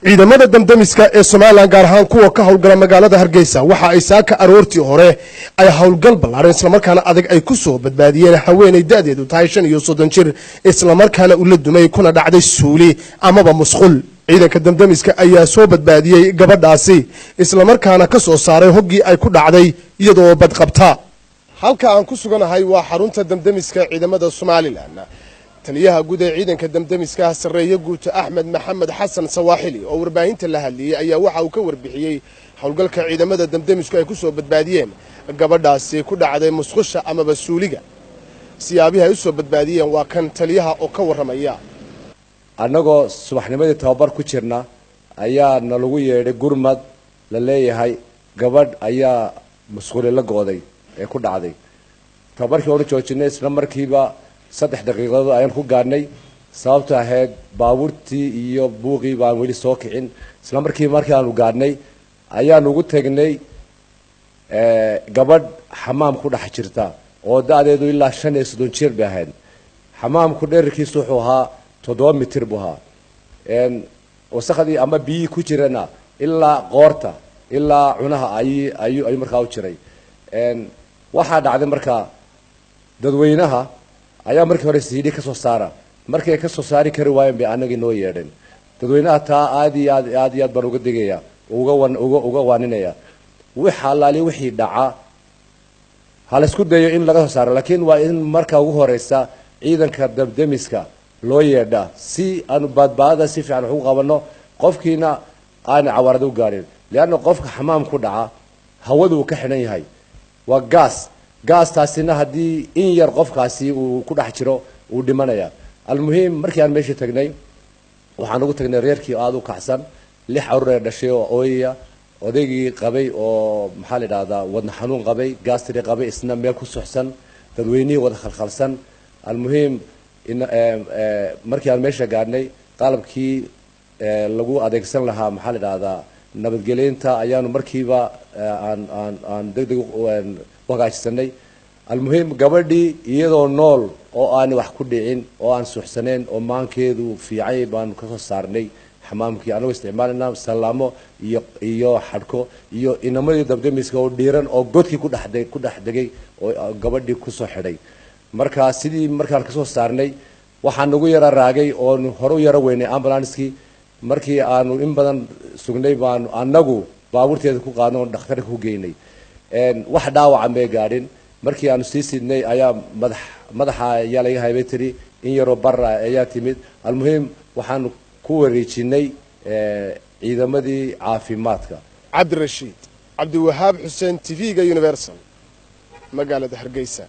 ciidamada damdamiska ee Soomaaliland gaar ahaan kuwa ka howlgala magaalada Hargeysa waxa ay saaka aroortii hore ay howlgal ballaaran isla markaana adag ay ku soo badbaadiyeen haweeney da'deedu tahay 35 jir isla markaana uu la dumay kuna dhacday Suuli amaba Musqul ciidanka damdamiska ayaa soo badbaadiyay gabadhaasi isla markaana ka soo saaray hoggii ay ku dhacday iyadoo bad qabta halka aan ku suganahay waa xarunta damdamiska ciidamada Soomaaliland taliyaha guud ee ciidanka damdamiska sareeyo guud Axmed Maxamed Xasan Sawaaxili oo warbaahinta la hadliyay ayaa waxa uu ka warbixiyay howlgalka ciidamada damdamisku ay ku soo badbaadiyeen gabadhaasi ku dhacday musqusha ama Suuliga siyaabaha ay soo badbaadiyeen waa kan taliyaha oo ka waramaya anagoo subaxnimadii tababar ku jirna ayaa nalagu yeedhay gurmad la leeyahay gabadh ayaa musqul la gooday ee ku dhacday tababarkii hore joojinay isla markiiba 3 daqiiqadood ayaan ku gaarnay sababta ahayd baabuurtii iyo buuqii baan wali soo kicin isla markii aanu gaarnay ayaan ugu tagnay gabadh xamaam ku dhex jirta oo da'deedu ilaa 35 jir bay ahayd xamaamku dhererkiisu wuxuu ahaa 7 mitir buu ahaa wasaqadii ama biyi ku jirana ilaa qoorta ilaa cunaha ay markaa u jiray waxa dhacday markaa dadweynaha ayaa markii hore siidhi ka soo saara markii ka soo saari kari waayeen bay anagii noo yeedheen dadweynaha taa aad baan uga digaya uga waaninaya waxa laali wixii dhaca hal isku dayo in laga soo saaro laakiin waa in marka ugu horeysa ciidanka damdamiska loo yeedha si aanu badbaadada si fiican ugu qabano qofkiina aan cawarad u gaarin leeyahay qofka xamaam ku dhaca hawadu ka xiran yahay waa gas taasina hadii in yar qofkaasi uu ku dhex jiro uu dhimanaya almuhiim markii aan meesha tagnay waxaan ugu tagnay reerkii aad u kacsan 6 caruur dhashay oo ooyaya odaygii qabay oo maxaa la yiraahdaa wadna xanuun qabay gastri qabay isna meel ku suxsan dadweynihii wada khalkhalsan almuhiim in markii aan meesha gaarnay qalabkii lagu adeegsan lahaa maxaa la yiraahdaa nabadgelyada ayaanu markiiba aan degdeg waqaajisanay almuhiim gabadhii iyadoo nool oo aan wax ku dhicin oo aan suuxsaneen oo maankeedu fiicay baan ka soo saarnay xamaamkii anoo isticmaalna salaamo iyo xadhko iyo inamadii damdamiska oo dhiiran oo godkii ku dhex degay oo gabadhii ku soo xidhay marka sidii markaan ka soo saarnay waxaan ugu yara raagay oo hore u yara weynay ambulance-kii markii aanu in badan sugnay baan anagu baabuurteeda ku qaadno dhakhtarka ku geynay wax dhaawac ma gaadhin markii aanu sii sidnay ayaa madaxa ayaa laga haybay tiri in yaro barra ayaa timid almuhiim waxaan ku wareejinay ciidamadii caafimaadka Cabdirashiid Cabdi Wahaab Xuseen TV-ga Universal magaalada Hargeysa.